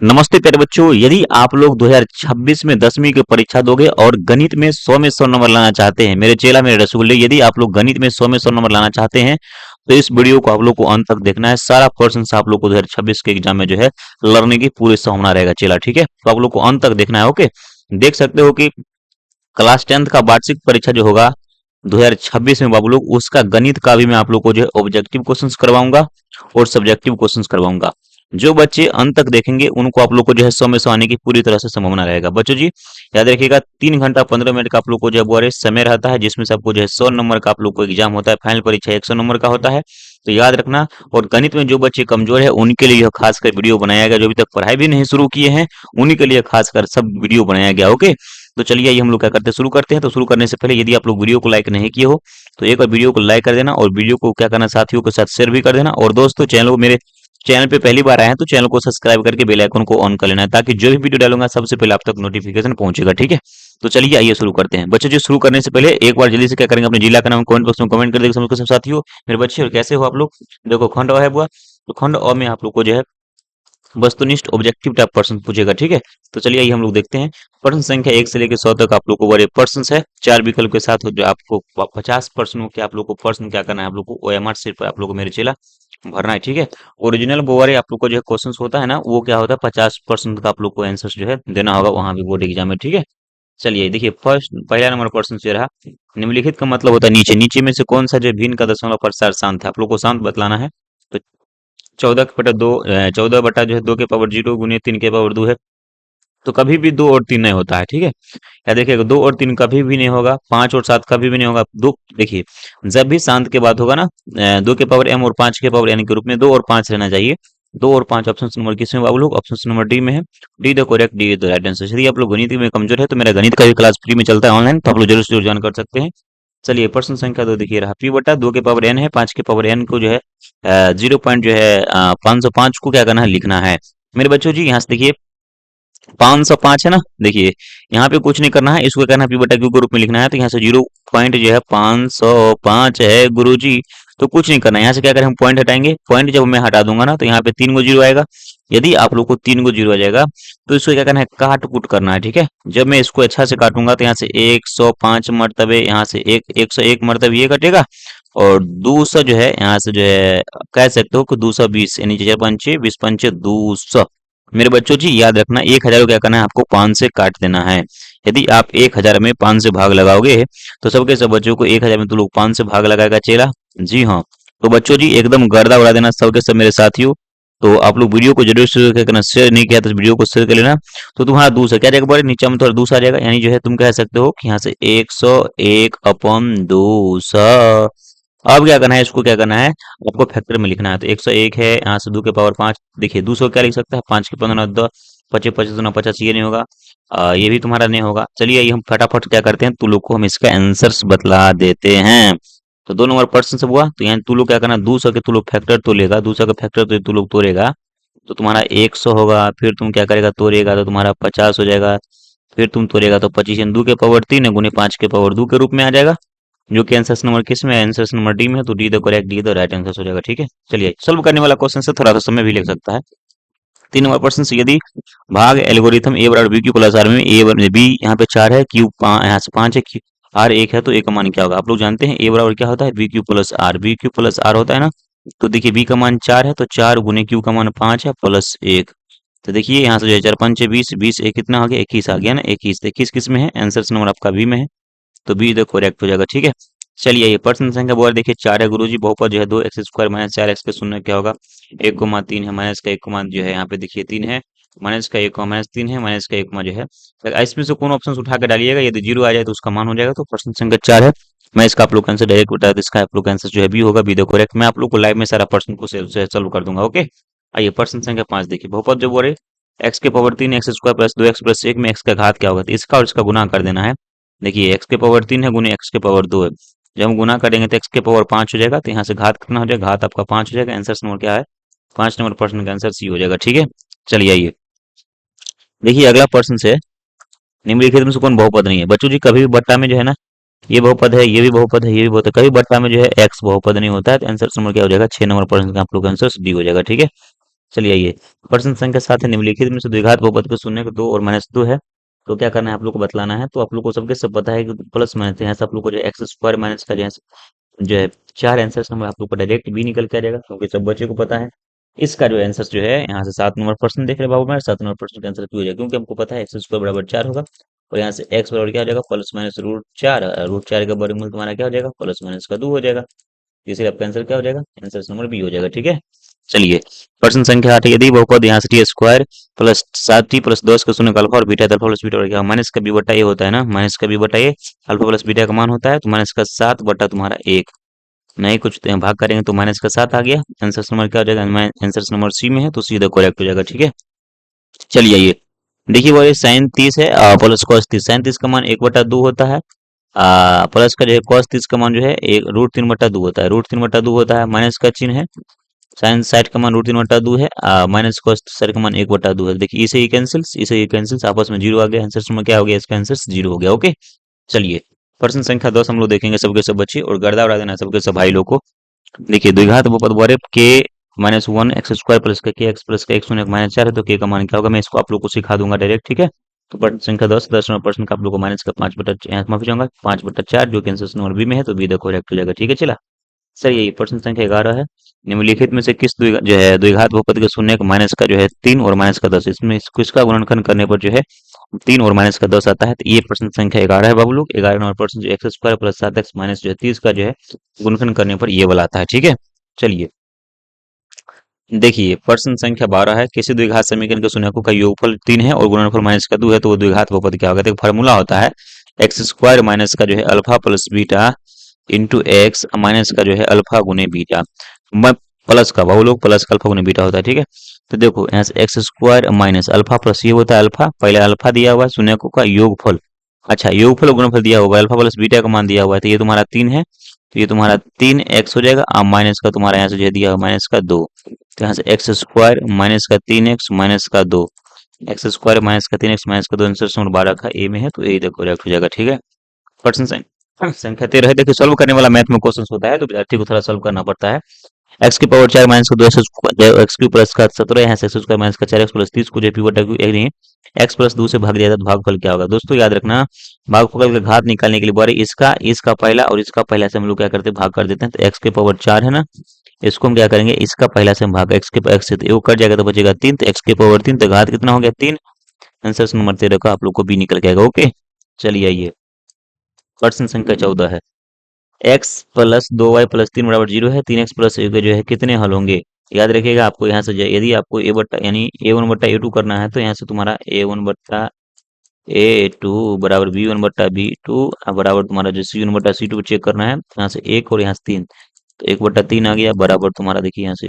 नमस्ते प्यारे बच्चों, यदि आप लोग 2026 में 10वीं की परीक्षा दोगे और गणित में 100 में 100 नंबर लाना चाहते हैं, मेरे चेला मेरे रसगुल्ले, यदि आप लोग गणित में 100 में 100 नंबर लाना चाहते हैं तो इस वीडियो को आप लोग को अंत तक देखना है। सारा क्वेश्चन आप लोग को 2026 के एग्जाम में जो है लड़ने की पूरी संभावना रहेगा चेला, ठीक है। तो आप लोग को अंत तक देखना है। ओके, देख सकते हो कि क्लास 10th का वार्षिक परीक्षा जो होगा 2026 में बाबू लोग, उसका गणित का भी मैं आप लोग को जो है ऑब्जेक्टिव क्वेश्चंस करवाऊंगा और सब्जेक्टिव क्वेश्चंस करवाऊंगा। जो बच्चे अंत तक देखेंगे उनको आप लोग को जो है 100 में 100 आने की पूरी तरह से संभावना रहेगा। बच्चों जी याद रखिएगा, 3 घंटा 15 मिनट का आप लोग को जो है वो समय रहता है, जिसमें से आपको जो है 100 नंबर का आप लोग को एग्जाम होता है। फाइनल परीक्षा 100 नंबर का होता है, तो याद रखना। और गणित में जो बच्चे कमजोर है उनके लिए यह खासकर वीडियो बनाया गया, जो अभी तक पढ़ाई भी नहीं शुरू किए हैं उन्हीं के लिए खासकर सब वीडियो बनाया गया। ओके, तो चलिए ये हम लोग क्या करते हैं, शुरू करते हैं। तो शुरू करने से पहले यदि आप लोग वीडियो को लाइक नहीं किए हो तो एक बार वीडियो को लाइक कर देना और वीडियो को क्या करना, साथियों के साथ शेयर भी कर देना। और दोस्तों चैनल को, मेरे चैनल पे पहली बार आए हैं तो चैनल को सब्सक्राइब करके बेल आइकन को ऑन कर लेना है, ताकि जो भी वीडियो डालूंगा सबसे पहले आप तक नोटिफिकेशन पहुंचेगा, ठीक है। तो चलिए आइए शुरू करते हैं। बच्चों जी शुरू करने से पहले एक बार जल्दी से क्या करेंगे, अपने जिला का नाम कमेंट बॉक्स में कमेंट कर देंगे सब साथियों। मेरे बच्चे और कैसे हो आप लोग। देखो खंड अ है बुआ, तो खंड अ में आप लोग को जो है वस्तुनिष्ठ ऑब्जेक्टिव टाइप प्रश्न पूछेगा, ठीक है। तो चलिए आइए हम लोग देखते हैं। प्रश्न संख्या 1 से लेकर 100 तक आप लोग को बड़े प्रश्न है, 4 विकल्प के साथ जो आपको 50 प्रश्नों के आप लोग को प्रश्न क्या करना है, आप लोग को ओएमआर शीट पर आप लोग को मेरे चेला भरना है, ठीक है। ओरिजिनल बोवारे आप लोग को जो है क्वेश्चन होता है ना, वो क्या होता है 50% का आप लोग को आंसर जो है देना होगा वहां भी बोर्ड एग्जाम में, ठीक है। चलिए देखिए, फर्स्ट पहला नंबर प्रश्न से रहा, निम्नलिखित का मतलब होता है नीचे, नीचे में से कौन सा जो भिन्न का दशमलव प्रसार शांत है, आप लोग को शांत बतलाना है। तो 14 बटा 2, 14 बटा जो है 2 के पावर 0 गुने 3 के पावर 2 है, तो कभी भी 2 और 3 नहीं होता है, ठीक है। या देखिएगा 2 और 3 कभी भी नहीं होगा, 5 और 7 कभी भी नहीं होगा। दो देखिए, जब भी शांत के बाद होगा ना 2 के पावर m और 5 के पावर n के रूप में 2 और 5 रहना चाहिए। 2 और 5 ऑप्शन नंबर किस में बाबू लोग, ऑप्शन नंबर डी में है। D the correct, D the right answer. यदि आप लोग गणित में कमजोर है तो मेरा गणित का भी क्लास फ्री में चलता है ऑनलाइन, तो आप लोग जरूर से जरूर ज्वाइन कर सकते हैं। चलिए प्रश्न संख्या 2 देखिए रहा, p/2 के पावर n है, 5 के पावर n को जो है 0 पॉइंट जो है 505 को क्या करना है, लिखना है। मेरे बच्चों जी यहाँ से देखिए 505 है ना, देखिए यहाँ पे कुछ नहीं करना है, इसको करना है p/q के रूप में लिखना है। तो यहाँ से 0 पॉइंट जो है 505 है गुरुजी, तो कुछ नहीं करना है। यहाँ से क्या करें, हम पॉइंट हटाएंगे। पॉइंट जब मैं हटा दूंगा ना तो यहाँ पे 3 गो 0 आएगा। यदि आप लोग को 3 गो 0 आ जाएगा तो इसको क्या करना है, काट कुट करना है, ठीक है। जब मैं इसको अच्छा से काटूंगा तो यहाँ से 105 मरतबे, यहाँ से 101 मरतबे ये कटेगा, और दूसरा जो है यहाँ से जो है कह सकते हो कि 220, यानी 4 पंचे 20 पंचे 200। मेरे बच्चों जी याद रखना, 1000 को क्या करना है, आपको 5 से काट देना है। यदि आप 1000 में 5 से भाग लगाओगे तो सबके सब बच्चों को 1000 में तो लोग 5 से भाग लगाएगा चेला। जी हाँ, तो बच्चों जी एकदम गर्दा उड़ा देना सबके सब मेरे साथियों। तो आप लोग वीडियो को जरूर से क्या करना, शेयर नहीं किया तो इस वीडियो को शेयर कर लेना। तो तुम्हारा दूसरा क्या जाएगा, बड़े नीचे में थोड़ा दूसरा आ जाएगा, यानी जो है तुम कह सकते हो कि यहाँ से 101/200। अब क्या करना है, इसको क्या करना है, आपको फैक्टर में लिखना है। तो 101 है, यहाँ से 2 के पावर 5, देखिए 200 क्या लिख सकता है, 5 के 15 10, 25 25 50, ये नहीं होगा। ये भी तुम्हारा नहीं होगा। चलिए ये हम फटाफट क्या करते हैं, तू लोग को हम इसका आंसर्स बतला देते हैं। तो 2 नंबर प्रश्न सब हुआ, तो यहाँ तू लोग क्या करना, 200 के तू लोग फैक्टर तो लेगा, 200 का फैक्टर तो तू लोग तोड़ेगा, तो तुम्हारा 100 होगा। फिर तुम क्या करेगा, तोड़ेगा तो तुम्हारा 50 हो जाएगा। फिर तुम तोड़ेगा तो 25 2 के पावर 3 गुने 5 के पावर 2 के रूप में आ जाएगा, जो कि आंसर नंबर किस में है, आंसर नंबर डी में है। तो D the correct, D the right answer हो जाएगा, ठीक है। चलिए सॉल्व करने वाला क्वेश्चन से थोड़ा सा समय भी लग सकता है। 3 नंबर प्रश्न से, यदि भाग एल्गोरिथम ए बराबर बी क्यू प्लस आर में ए बी यहाँ पे 4 है, क्यू यहाँ से 5 है, क्यू आर 1 है, तो ए का मान क्या होगा। आप लोग जानते हैं ए बराबर क्या होता है, B Q plus R, B Q plus R होता है ना। तो देखिए बी का मान 4 है, तो 4 गुने क्यू का मान 5 है प्लस 1। तो देखिए यहाँ से जो है 4 पंचे 20, 20 एक कितना हो गया, 21 आ गया ना, 21। 21 किस में है, आंसर नंबर आपका बी में है, तो बी द करेक्ट हो जाएगा, ठीक है। चलिए ये प्रश्न संख्या बोल देखिए 4 है गुरुजी, बहुपद जो है 2x² माइनस 4x के शून्य क्या होगा, 1,3 है, माइनस का 1, जो है यहाँ पे देखिए 3 है, माइनस का 1, माइनस 3 है, माइनस का 1, जो है। तो इसमें से कौन ऑप्शन उठा के डालिएगा, यदि 0 आ जाए तो उसका मान हो जाएगा। तो प्रश्न संख्या 4 है, मैं इसका आप लोग आंसर डायरेक्ट बता दूं, इसका आप लोग आंसर जो है बी होगा, बी द करेक्ट। मैं आप लोग को लाइव में सारा प्रश्न को सॉल्व कर दूंगा। ओके, आइए प्रश्न संख्या 5 देखिए, बहुपद जो बोले x के पावर 3 x² प्लस 2x+1 में x का घात क्या होगा, तो इसका और इसका गुना कर देना है। देखिए x के पावर 3 है गुने x के पावर 2 है, जब हम गुना करेंगे तो x के पावर 5 हो जाएगा, तो यहाँ से घात कितना हो जाएगा, घात आपका 5 हो जाएगा। आंसर नंबर क्या है, 5 नंबर प्रश्न का आंसर सी हो जाएगा, ठीक है। चलिए आइए देखिए अगला प्रश्न से, निम्नलिखित में से कौन बहुपद नहीं है। बच्चों जी कभी भी बट्टा में जो है ना, ये बहुपद है, ये भी बहुपद है, ये भी बहुपद है, कभी बट्टा में जो है एक्स बहुपद नहीं होता है। तो आंसर नंबर क्या हो जाएगा, 6 नंबर प्रश्न का आप लोग का आंसर डी हो जाएगा, ठीक है। चलिए आइए, प्रश्न संख्या 7 है, निम्नलिखित में से द्विघात बहुपद के शून्य 2 और -2 है। तो क्या करना है आप लोग को बतलाना है। तो आप लोग को सबके सब पता है कि प्लस माइनस यहाँ से आप लोग को जो एक्स स्क्वायर माइनस का जो है चार आंसर नंबर आप लोग को डायरेक्ट भी निकल के आ जाएगा, क्योंकि सब बच्चे को पता है। इसका जो आंसर जो है यहाँ से 7 नंबर प्रश्न देख रहे बाबू मैं, 7 नंबर प्रश्न का आंसर क्यों हो जाएगा, क्योंकि हमको पता है एक्स स्क्वायर बराबर 4 होगा, और यहाँ से एक्स बराबर क्या हो जाएगा, प्लस माइनस √4, √4 का वर्गमूल तुम्हारा क्या हो जाएगा, प्लस माइनस का 2 हो जाएगा। इसलिए आपका आंसर क्या हो जाएगा, आंसर नंबर बी हो जाएगा। ठीक है, चलिए प्रश्न संख्या 8, यदि बहुपद यहाँ से T square plus 7t plus 10 का शून्य का अल्फा और बीटा अल्फा प्लस बीटा और क्या माइनस का बी बटा ए होता है ना, माइनस का बी बटा ए अल्फा प्लस बीटा का मान होता है, तो माइनस का 7 बटा तुम्हारा 1, नहीं कुछ तो भाग करेंगे तो माइनस का 7 आ गया। आंसर नंबर क्या हो जाएगा, आंसर नंबर सी में है, तो सीधा करेक्ट हो जाएगा। ठीक है, चलिए आइए देखिए, वो ये साइन 30 है प्लस कॉस 30, साइन 30 का मान 1/2 होता है, प्लस का जो है कॉस 30 का मान जो है एक √3/2 होता है, √3/2 होता है, माइनस का चिन्ह है, साइन 60 का मान √3/2 है, माइनस कॉस 60 का मान 1/2 है। देखिए इसे ही कैंसिल्स, इसे ही कैंसिल्स, आपस में जीरो आ गया, आंसर में क्या हो गया, इसका आंसर जीरो हो गया। ओके, चलिए प्रश्न संख्या 10 हम लोग देखेंगे, सबके सब बच्चे और गर्दा उड़ा देना है सबके सब भाई लोग को। देखिए द्विघात बहुपद वर्ग के -1 एक्स स्क्वायर प्लस के एक्स प्लस का 1 -4 है, तो के का मान क्या होगा, मैं इसको आप लोग को सिखा दूंगा डायरेक्ट। ठीक है, तो प्रश्न संख्या 10 नंबर प्रश्न का आप लोग को माइनस का 5 माफी चाहूंगा 5/4 जो कि आंसर नंबर बी में है, तो बी देखो करेक्ट हो जाएगा। ठीक है, चला सर, यही प्रश्न संख्या 11 है, निम्नलिखित में से किस जो है द्विघात बहुपद के शून्य का माइनस का जो है 3 और माइनस का 10, इसमें किसका गुणनखंड करने पर जो है 3 और माइनस का 10 आता है। तो ये प्रश्न संख्या 11 है बाबू लोग, 11 नंबर प्रश्न जो x square plus 7x minus जो है 30 का जो है गुणनखंड करने पर ये वाला आता है। ठीक है, चलिए देखिए प्रश्न संख्या 12 है, किसी द्विघात समीकरण के शून्यकों का योगफल 3 है और गुणनफल -2 है, तो वो द्विघात बहुपद क्या होगा। देखो फार्मूला होता है एक्स स्क्वायर माइनस का जो है alpha plus beta into x minus का जो है अल्फा गुने बीटा, प्लस का वो लोग प्लस का अल्फा गुने बीटा होता है। ठीक है, तो देखो यहाँ से x square minus alpha plus ये होता है अल्फा, पहले अल्फा दिया हुआ है शून्यकों का योगफल, अच्छा योगफल और गुणनफल दिया होगा, अल्फा प्लस बीटा का मान दिया हुआ है, तो ये तुम्हारा 3 है, तो ये तुम्हारा 3x हो जाएगा, अब माइनस का तुम्हारा यहाँ से जो दिया हुआ माइनस का 2, तो यहाँ से एक्स स्क्वायर माइनस का 3x माइनस का 2, एक्स स्क्वायर माइनस का 3x माइनस का 2, आंसर नंबर 12 का ए में है, तो ए देखो करेक्ट हो जाएगा। ठीक है, प्रश्न संख्या 13 है, देखिए सॉल्व करने वाला मैथ में क्वेश्चन होता है, तो विद्यार्थी को थोड़ा सॉल्व करना पड़ता है। एक्स की पावर 4 माइनस का 2 एक्स क्यू प्लस का 17, यहाँ से एक्स स्क्वायर माइनस का 4x प्लस 30 को जो पी बटा क्यू एक नहीं एक्स प्लस 2 से भाग दिया था, तो भागफल क्या होगा। दोस्तों याद रखना, भागफल का घात निकालने के लिए बारे इसका इसका पहला और इसका पहला से हम लोग क्या करते हैं भाग कर देते हैं, तो एक्स के पावर 4 है ना, इसको हम क्या करेंगे इसका पहला से हम भाग एक्स के एक्स से तो कट जाएगा, तो बचेगा 3, तो एक्स के पावर 3, तो घात कितना हो गया 3, आंसर नंबर 13 का आप लोग को बी निकल के आएगा। ओके, चलिए आइए प्रश्न संख्या 14 है, एक्स प्लस 2y+3 बराबर 0 है, 3x प्लस ए के जो है कितने हल होंगे। याद रखिएगा आपको यहाँ से यदि आपको ए बट्टा यानी a1/a2 करना है, तो यहाँ से तुम्हारा a1/a2 बराबर b1/b2 बराबर तुम्हारा जो c1/c2 चेक करना है, यहाँ से 1 और यहाँ से 3, तो 1/3 आ गया बराबर तुम्हारा, देखिए यहाँ से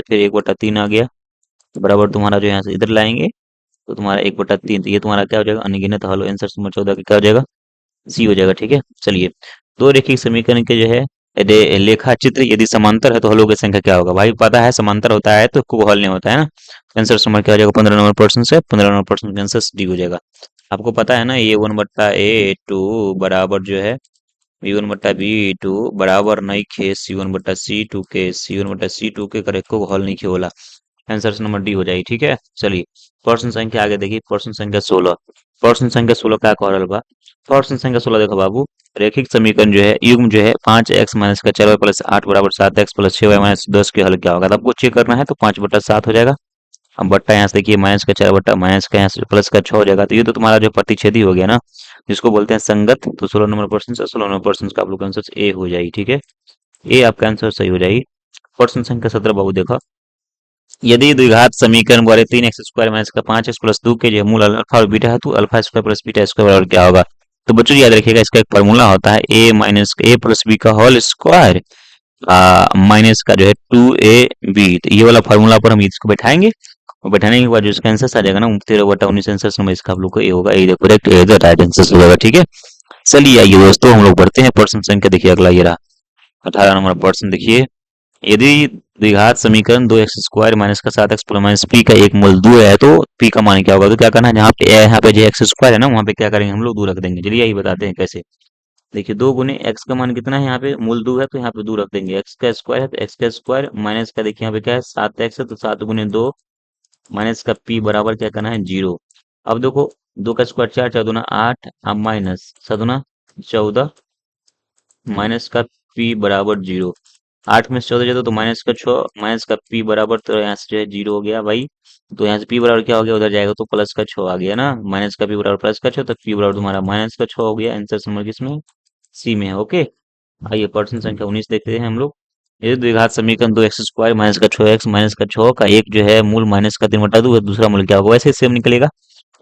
फिर 1/3 आ गया, तो बराबर तुम्हारा जो यहाँ से इधर लाएंगे तो तुम्हारा 1/3, तो ये तुम्हारा क्या हो जाएगा अनगिनत हल, आंसर नंबर 14 का क्या हो जाएगा सी हो जाएगा। ठीक है, चलिए दो रेखिक समीकरण के जो है लेखा चित्र यदि समांतर है तो हलों की संख्या क्या होगा। भाई पता है समांतर होता है तो को हल नहीं होता है ना, आंसर नंबर क्या हो जाएगा 15 नंबर प्रश्न से 15 नंबर प्रश्न का आंसर डी हो जाएगा। आपको पता है ना a1/a2 बराबर जो है b1/b2 बराबर नहीं खे c1/c2 के c1/c2 के करेक्ट को हल नहीं खे होला, आंसर नंबर डी हो जाएगी। ठीक है, चलिए प्रश्न संख्या आगे देखिए, प्रश्न संख्या 16, प्रश्न संख्या 16 क्या कह रहा बा, प्रश्न संख्या 16 देखो बाबू, रेखिक समीकरण जो है युग्म जो है 5x माइनस का 4y प्लस 8 बराबर 7x प्लस 6y माइनस 10 के हल क्या होगा। तो आपको चेक करना है, तो 5/7 हो जाएगा, अब बट्टा यहाँ से देखिए माइनस का 4 बट्टा माइनस का यहाँ से प्लस का 6 हो जाएगा, तो ये तो तुम्हारा जो प्रतिच्छेदी हो गया ना, जिसको बोलते हैं संगत, तो 16 नंबर प्रश्न से 16 नंबर प्रश्न का आप लोग आंसर ए हो जाएगी। ठीक है, ए आपका आंसर सही हो जाएगी। प्रश्न संख्या 17 बाबू देखो, यदि द्विघात समीकरण द्वारा 3x² माइनस का 5x प्लस 2 के जो मूल अल्फा और बीटा है, तो alpha square plus beta square बराबर क्या होगा। तो बच्चों याद रखिएगा इसका एक फॉर्मूला होता है a minus a plus B का होल स्क्वायर माइनस का जो है 2ab, तो ये वाला फॉर्मूला पर हम इसको बैठाएंगे, और बैठाने के बाद जो इसका आंसर आ जाएगा ना 13/19 आंसर नंबर इसका आप लोग को ए होगा, A correct A the right answer हो जाएगा। ठीक है, चलिए आइए दोस्तों हम लोग बढ़ते हैं प्रश्न संख्या देखिए अगला ये रहा 18 नंबर प्रश्न। देखिए यदि द्विघात समीकरण 2x² माइनस का 7x प्लस माइनस पी का एक मूल 2 है, तो पी का मान क्या होगा। तो क्या करना है, यहाँ पे जो x² है ना वहाँ पे क्या करेंगे हम लोग 2 रख देंगे। चलिए यही बताते हैं कैसे। देखिए 2 गुने x का मान कितना है, यहाँ पे मूल 2 है तो यहाँ पे 2 रख देंगे, x का स्क्वायर है तो x का स्क्वायर माइनस का देखिए यहाँ पे क्या है 7x है, तो 7 गुने 2 माइनस का पी बराबर क्या करना है 0। अब देखो 2 का स्क्वायर 4, 4 दूना 8, अब माइनस 7 दूना 14, माइनस का पी बराबर 0। 8 में से 14 जाता तो माइनस का 6, माइनस का पी बराबर तो यहाँ से जो है 0 हो गया भाई। तो यहाँ से पी बराबर क्या हो गया, उधर जाएगा तो प्लस का 6 आ गया ना, माइनस का पी बराबर प्लस का 6, तो पी बराबर तुम्हारा माइनस का 6 हो गया। आंसर नंबर किसमें, सी में है। ओके, आइए प्रश्न संख्या 19 देखते हैं हम लोग। ये द्विघात समीकरण 2x² माइनस का 6x माइनस का 6 का एक जो है मूल माइनस का 3/2 है, दूसरा मूल क्या होगा, वैसे सेम निकलेगा,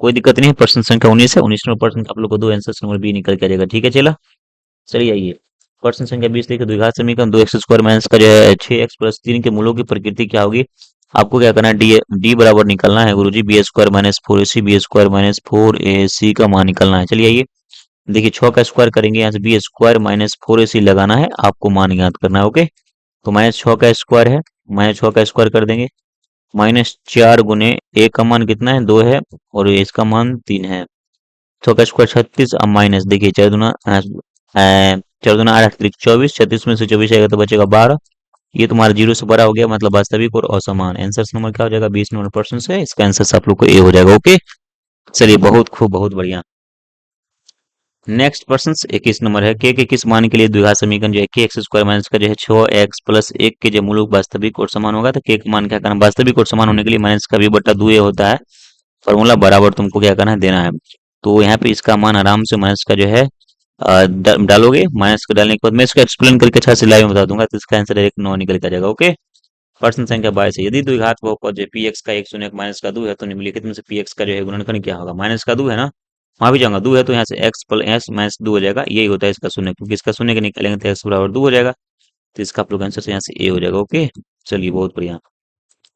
कोई दिक्कत नहीं है। प्रश्न संख्या 19 है, 19 नंबर प्रश्न आप लोग को दो आंसर नंबर बी निकल के आ जाएगा। ठीक है चला, चलिए आइए प्रश्न संख्या 20 देखिए। द्विघात समीकरण 2x² माइनस का जो है 6x प्लस 3 के मूलों की प्रकृति क्या होगी। आपको क्या करना है, डी बराबर निकलना है गुरुजी, b² minus 4ac b² minus 4ac का मान निकलना है। चलिए आइए देखिए, 6 का स्क्वायर करेंगे, यहाँ से b² माइनस 4ac लगाना है, आपको मान याद करना है। ओके, तो माइनस 6 का स्क्वायर है, माइनस 6 का स्क्वायर कर देंगे, माइनस 4 गुने ए का मान कितना है 2 है, और इसका मान 3 है। 6 का स्क्वायर 36, अब माइनस देखिए 4 दूना 8 3 24, 36 में से 24 आएगा तो बचेगा 12। ये तुम्हारा 0 से बड़ा हो गया, मतलब वास्तविक और असमान। आंसर नंबर क्या हो जाएगा, 20 नंबर प्रश्न से इसका आंसर आप लोग को ए हो जाएगा। ओके, चलिए बहुत खूब, बहुत बढ़िया। नेक्स्ट प्रश्न 21 नंबर है, के किस मान के लिए द्विघात समीकरण जो है k(x² माइनस का जो है 6x प्लस 1 के जो मूल वास्तविक और समान होगा। तो के का मान क्या करना, वास्तविक और समान होने के लिए माइनस का v/2 होता है, फॉर्मूला बराबर तुमको क्या करना है, देना है। तो यहाँ पे इसका मान आराम से माइनस का जो है डालोगे, माइनस का डालने के बाद मैं इसका एक्सप्लेन करके अच्छा से लाइव में बता दूंगा, तो इसका आंसर एक 9 निकल के आ जाएगा। ओके, प्रश्न संख्या 22 है, यदि द्विघात बहुपद जो पी एक्स का 1 शून्य माइनस का 2 है तो निम्नलिखित में से पी एक्स का जो है गुणनखंड क्या होगा। माइनस का 2 है ना, वहां भी जाऊंगा 2 है तो यहाँ से एक्स प्लस एस माइनस 2 हो जाएगा, यही होता है इसका शून्य, क्योंकि इसका शून्य के निकालेंगे तो एक्स बराबर 2 हो जाएगा, तो इसका आप लोग आंसर से यहाँ से ए हो जाएगा। ओके, चलिए बहुत बढ़िया।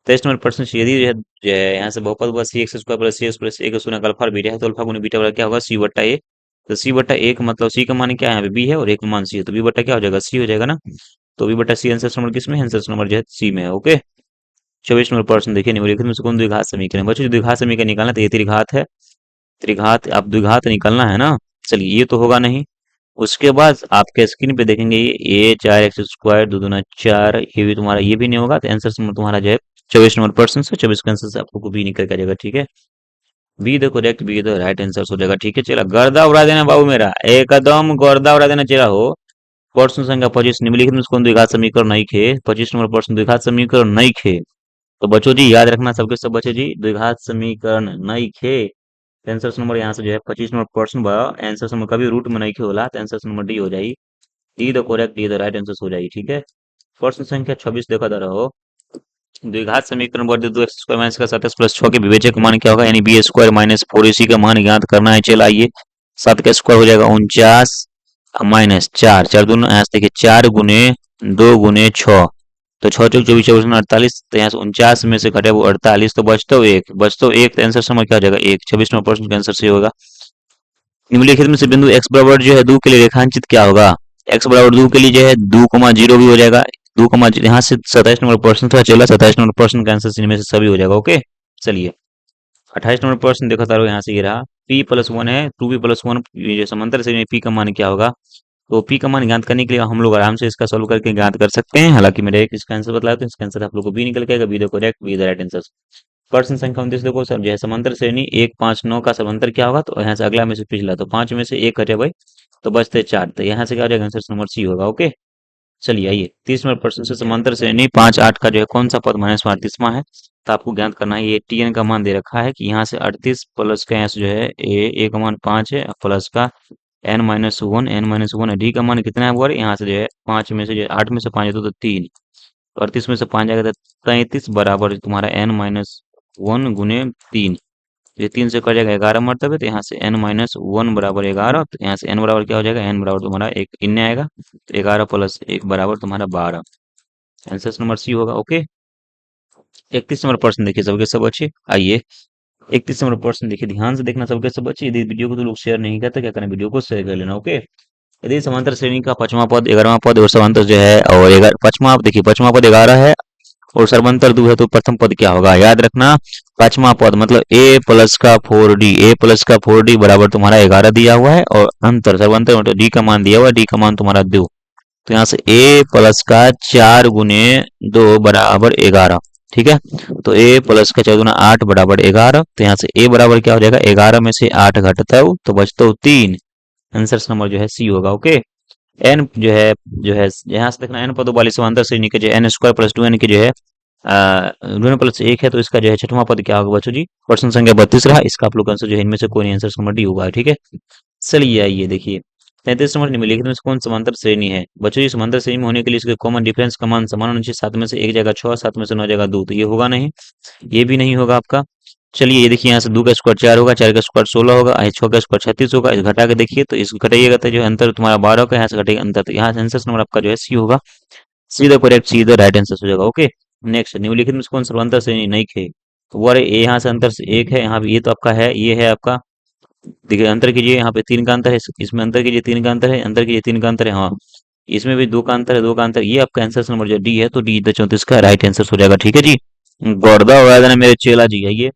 23 नंबर प्रश्न, यदि जो है यहाँ से बहुपद हुआ c(x² plus c(x) plus a का शून्य अल्फा बीटा है, तो अल्फा गुने बीटा वाला क्या होगा, c/a। तो c/a का मतलब c का मान क्या है, यहाँ पे b है और a का मान c है, तो b बट्टा क्या हो जाएगा, c हो जाएगा ना। तो b/c आंसर नंबर किस में है, आंसर नंबर जो है सी में है। ओके, 24 नंबर प्रश्न देखिए, निम्नलिखित में से कौन द्विघात समीकरण है। बच्चों जो द्विघात समीकरण निकालना, तो ये त्रिघात है, त्रिघात आप द्विघात निकालना है ना। चलिए ये तो होगा नहीं, उसके बाद आपके स्क्रीन पे देखेंगे ये 4x² 2 दूना 4, ये भी तुम्हारा ये भी नहीं होगा, तो आंसर नंबर तुम्हारा जो है 24 नंबर प्रश्न से 24 का आंसर से आपको बी निकल कर जाएगा। ठीक है, be the correct, be the right answer हो जाएगा। ठीक है, चला गर्दा उड़ा देना बाबू मेरा, एकदम गर्दा उड़ा देना चला हो। प्रश्न संख्या 25, निम्नलिखित में से कौन द्विघात समीकरण नहीं खे। 25 नंबर प्रश्न, द्विघात समीकरण नहीं खे, तो बच्चों जी याद रखना सबके सब बच्चों जी, द्विघात समीकरण नहीं खे। आंसर नंबर यहाँ से जो है 25 नंबर प्रश्न बा, आंसर नंबर कभी रूट में नहीं खे होला, तो आंसर नंबर डी हो जाएगी, D the correct, D the right answer हो जाएगी। ठीक है, प्रश्न संख्या 26 देखा जा रहा हो, द्विघात समीकरण वर्ग 2x² माइनस का 7x प्लस 6 के विवेचक मान क्या होगा, यानी b² माइनस 4ac का मान ज्ञात करना है। चल आइए, 7 का स्क्वायर हो जाएगा 49 माइनस 4, 4 दूनो यहाँ से देखिए 4 गुने 2 गुने 6, तो 6 चौक 24 24 48, तो यहाँ से 49 में से घटे वो 48, तो बचता एक, बचता एक, तो आंसर समझ क्या हो जाएगा एक। 26 नंबर प्रश्न का आंसर सही होगा। निम्नलिखित में से बिंदु x बराबर जो है 2 के लिए रेखांकित क्या होगा। x बराबर 2 के लिए जो है 2,0 भी हो जाएगा, 2,0 यहाँ से 27 नंबर प्रश्न था, चला 27 नंबर प्रश्न का आंसर इनमें से सभी हो जाएगा। ओके, चलिए 28 नंबर प्रश्न देखा तारो, यहाँ से ये रहा p+1 है, 2p+1, ये जो समांतर से p का मान क्या होगा। तो p का मान ज्ञात करने के लिए हम लोग आराम से इसका सोल्व करके ज्ञात कर सकते हैं, हालांकि मैंने एक इसका आंसर बताया, तो इसका आंसर आप लोग को बी निकल के आएगा, be the correct, be the right answer. प्रश्न संख्या 29 देखो सर, जो है समांतर श्रेणी 1 5 9 का समांतर क्या होगा, तो यहाँ से अगला में से पिछला, तो 5 में से 1 हटे भाई, तो बचते 4, तो यहाँ से क्या हो जाएगा, आंसर नंबर सी होगा। ओके, चलिए आइए 30 नंबर प्रश्न से, समांतर श्रेणी 5 8 का जो है कौन सा पद माइनस 38वां है। तो आपको ज्ञात करना है, ये tn का मान दे रखा है कि यहाँ से 38 प्लस का यहाँ से जो है ए का मान 5 है, प्लस का n-1 डी का मान कितना है वो, यहाँ से जो है 5 में से जो 8 में से 5 है तो 3, तो 38 में से 5 जाएगा तो 33 बराबर तुम्हारा n-1 गुने 3, ये 3 से कट जाएगा 11 मरतबे, तो यहाँ से n-1 बराबर 11, तो यहाँ से n बराबर क्या हो जाएगा, n बराबर तुम्हारा एक इन आएगा, तो 11 प्लस 1 बराबर तुम्हारा 12, आंसर नंबर सी होगा। ओके, 31 नंबर प्रश्न देखिए सबके सब अच्छे, आइए 31 नंबर प्रश्न देखिए, ध्यान से देखना सबके सब अच्छे, यदि वीडियो को तो लोग शेयर नहीं करते, क्या करना, वीडियो को शेयर कर लेना। ओके, यदि समांतर श्रेणी का 5वां पद 11वां पद और समांतर जो है और 5वां, देखिए 5वां पद 11 है और सर्वंतर 2 है, तो प्रथम पद क्या होगा, याद रखना 5वां पद मतलब a प्लस का 4d, a प्लस का 4d बराबर तुम्हारा 11 दिया हुआ है, और अंतर सर्वंतर मतलब d का मान दिया हुआ है, d का मान तुम्हारा 2, तो यहाँ से a प्लस का 4 गुने 2 बराबर 11, ठीक है। तो ए प्लस का 4 × 8 बराबर 11। तो यहाँ से ए बराबर क्या हो जाएगा, 11 में से 8 घटता है तो बचता है 3। आंसर नंबर जो है सी होगा। ओके। एन जो है यहाँ से देखना, एन पदों वाली समांतर श्रेणी के जो एन स्क्वायर प्लस 2 एन की जो है दोनों प्लस 1 है, तो इसका जो है छठवां पद क्या होगा बच्चों जी, प्रश्न संख्या 32 रहा। इसका आप लोग आंसर जो है इनमें से कोई आंसर नंबर डी होगा। ठीक है। चलिए आइए देखिए 33 नंबर, निम्नलिखित में से कौन समांतर श्रेणी है। बच्चों जी समांतर श्रेणी में होने के लिए इसके कॉमन डिफरेंस का मान समान होना चाहिए। 7 में से 1 जगह 6, 7 में से 9 जगह 2, तो ये होगा नहीं, ये भी नहीं होगा आपका। चलिए ये देखिए, यहाँ से 2 का स्क्वायर 4 होगा, 4 का स्क्वायर 16 होगा, 6 का स्क्वायर 36 होगा। इस घटा के देखिए तो इस घटाइएगा तो जो है अंतर तुम्हारा 12 का, यहाँ से घटेगा अंतर, तो यहाँ से आंसर नंबर आपका जो है सी होगा। See the correct, see the right answer हो जाएगा। ओके। नेक्स्ट, निम्नलिखित में से कौन सा समांतर श्रेणी नहीं है। तो वो ये यहाँ से अंतर से 1 है, यहाँ पे ये तो आपका है, ये है आपका। देखिए अंतर कीजिए, यहाँ पे 3 का अंतर है, इसमें अंतर कीजिए 3 का अंतर है, अंतर कीजिए 3 का अंतर है, हाँ इसमें भी 2 का अंतर है, 2 का अंतर, ये आपका आंसर नंबर जो डी है, तो डी 34 का राइट आंसर हो जाएगा। ठीक है जी। गौरदा हुआ देना मेरे चेला जी, आइए।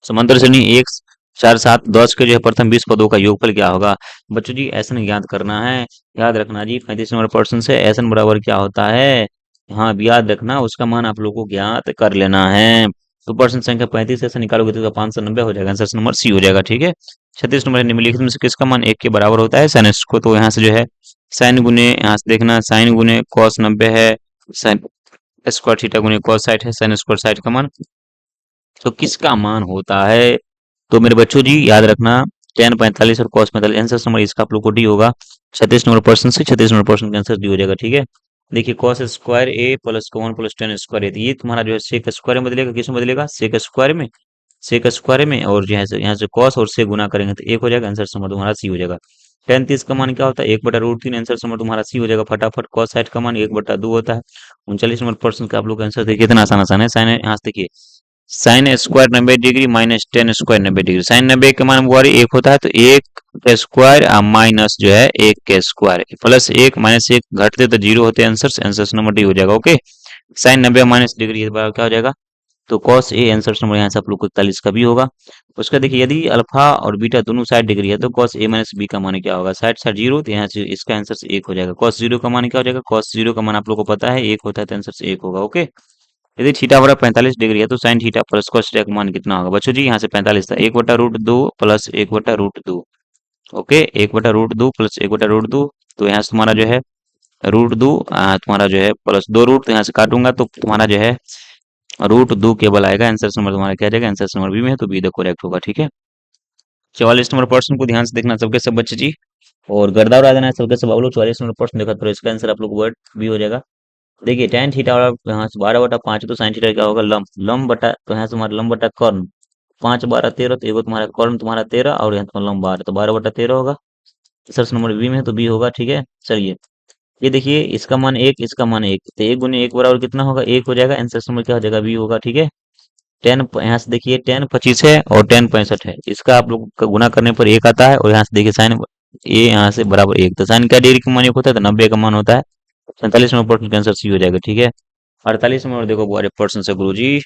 समांतर श्रेणी 1, 4, 7, 10 के जो है प्रथम 20 पदों का योगफल क्या होगा। बच्चों जी ऐसा याद करना है, याद रखना जी 35 नंबर प्रश्न से ऐसा बराबर क्या होता है। हाँ अब याद रखना, उसका मान आप लोगों को ज्ञात कर लेना है। तो प्रश्न संख्या 35 ऐसा निकालोगे तो 590 हो जाएगा, आंसर नंबर सी हो जाएगा। ठीक है। 36 नंबर, निम्नलिखित में से किसका मान 1 के बराबर होता है, साइन को। तो यहाँ से जो है साइन गुने, यहाँ से देखना साइन गुने कॉस 90 है, साइन स्क्वायर थीटा गुने कॉस 60 है, साइन स्क्वायर 60 का मान तो किसका मान होता है। तो मेरे बच्चों जी याद रखना, टेन 45 और कॉस 45, आंसर नंबर इसका आप लोग को डी होगा। 36 नंबर प्रश्न से 36 नंबर प्रश्न का आंसर डी हो जाएगा। ठीक है। देखिए कॉस स्क्वायर ए प्लस को 1 प्लस टेन स्क्वायर है, तो ये तुम्हारा जो है सेक स्क्वायर में बदलेगा, किस में बदलेगा, सेक स्क्वायर में, सेक स्क्वायर में। और जो है यहाँ से कॉस और से गुना करेंगे तो 1 हो जाएगा, आंसर नंबर तुम्हारा सी हो जाएगा। टेन 30 का मान क्या होता है, 1/√3, आंसर नंबर तुम्हारा सी हो जाएगा फटाफट। कॉस 60 का मान 1/2 होता है। 39 नंबर प्रश्न का आप लोग का आंसर देखिए, इतना आसान आसान है। साइन यहाँ से देखिए sine square 90 degree minus ten square 90 degree, sine 90 के मान बुआरी 1 होता है, तो 1 का स्क्वायर माइनस जो है 1 के स्क्वायर प्लस 1 माइनस 1 घटते तो 0 होते हैं, आंसर नंबर डी हो जाएगा। ओके। साइन 90 माइनस डिग्री ये बराबर क्या हो जाएगा, तो कॉस ए, आंसर नंबर यहाँ से आप लोग को 41 का भी होगा। उसका देखिए यदि अल्फा और बीटा दोनों साइड डिग्री है तो कॉस ए माइनस बी का मान क्या होगा, साइड साइड 0, तो यहाँ से इसका आंसर से 1 हो जाएगा। कॉस 0 का मान क्या हो जाएगा, कॉस 0 का मान आप लोग को पता है 1 होता है, तो आंसर से 1 होगा। ओके। यदि थीटा बराबर 45 डिग्री है तो sine theta plus cos theta का मान कितना होगा बच्चों जी, यहाँ से 45 था, 1/√2 प्लस 1/√2। ओके। 1/√2 प्लस 1/√2, तो यहाँ से तुम्हारा जो है √2 तुम्हारा जो है प्लस 2 रूट, तो यहाँ से काटूंगा तो तुम्हारा जो है √2 केवल आएगा। आंसर नंबर तुम्हारा क्या जाएगा, आंसर नंबर बी में है, तो बी द करेक्ट होगा। ठीक है। 44 नंबर प्रश्न को ध्यान से देखना सबके सब बच्चे जी, और गर्दा उड़ा देना है सबके सब। आप लोग 44 नंबर प्रश्न देखा तो इसका आंसर आप लोग वर्ड बी हो जाएगा। देखिए टेन थीटा और यहाँ से 12/5, तो साइन थीटा क्या होगा, लंब, लंब बटा, तो यहाँ से तुम्हारा लंब बटा कर्ण, 5 12 13, तो एगो तुम्हारा कर्ण तुम्हारा 13 और यहाँ तुम्हारा लंब 12, तो 12/13 होगा। आंसर नंबर बी में है, तो बी होगा। ठीक है। चलिए ये देखिए इसका मान 1, इसका मान 1, तो 1 गुने 1 बराबर कितना होगा, 1 हो जाएगा। आंसर नंबर क्या हो जाएगा, बी होगा। ठीक है। टेन यहाँ से देखिए टेन 25 है और टेन 65 है, इसका आप लोग का गुना करने पर 1 आता है, और यहाँ से देखिए साइन ए यहाँ से बराबर 1, तो साइन क्या डिग्री का मान 1 होता है, तो 90 का मान होता है। 47 नंबर प्रश्न का आंसर सी हो जाएगा। ठीक है। 48 नंबर देखो बड़े प्रश्न से, गुरु जी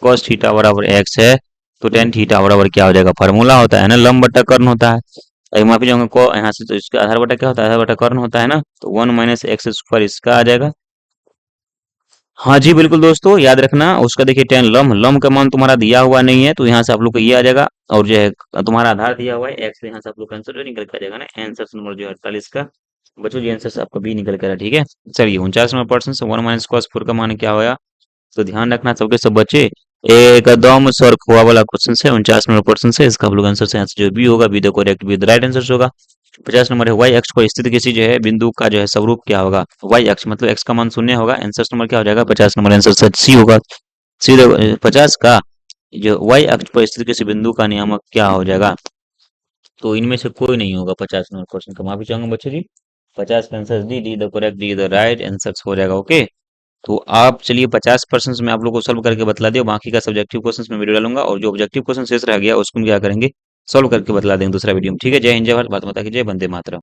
cos थीटा बराबर x है, तो टेन थीटा बराबर क्या हो जाएगा, फार्मूला होता है ना, लंब बटा कर्ण होता है। अभी माफी चाहूंगा को यहाँ से, तो इसका आधार बटा क्या होता है, आधार बटा कर्ण होता है ना, तो 1 माइनस एक्स स्क्वायर इसका आ जाएगा। हाँ जी बिल्कुल दोस्तों, याद रखना उसका देखिए टेन लम, लम का मान तुम्हारा दिया हुआ नहीं है, तो यहाँ से आप लोग को ये आ जाएगा, और जो है तुम्हारा आधार दिया हुआ है एक्स, तो यहाँ से आप लोग का आंसर जो निकल कर आ जाएगा ना, आंसर नंबर जो है 48 का। बच्चों जी आंसर आपका बी निकल कर, ठीक है। चलिए 49 नंबर प्रश्न से 1 माइनस कॉस 4 का मान क्या होगा, तो ध्यान रखना सबके सब बच्चे, एकदम सर खोआ वाला क्वेश्चन है। 49 नंबर प्रश्न से इसका आप लोग आंसर से आंसर जो बी होगा, be the correct, be the right answer होगा। 50 नंबर है वाई अक्ष पर स्थित किसी जो है बिंदु का जो है स्वरूप क्या होगा, वाई अक्ष मतलब एक्स का मान 0 होगा, आंसर नंबर क्या हो जाएगा, 50 नंबर आंसर सच सी होगा। सीधे 50 का जो वाई अक्ष पर स्थित किसी बिंदु का नियामक क्या हो जाएगा, तो इनमें से कोई नहीं होगा 50 नंबर क्वेश्चन का, माफी चाहूंगा बच्चों जी। 50 का answer D, D the correct, D the right answer हो जाएगा। ओके। तो आप चलिए 50% में आप लोग को सॉल्व करके बतला दिया, बाकी का सब्जेक्टिव क्वेश्चन में वीडियो डालूंगा, और जो ऑब्जेक्टिव क्वेश्चन शेष रह गया उसको हम क्या करेंगे, सॉल्व करके बतला देंगे दूसरा वीडियो में। ठीक है। जय हिंद, जय भारत, भारत माता की जय, वंदे मातरम।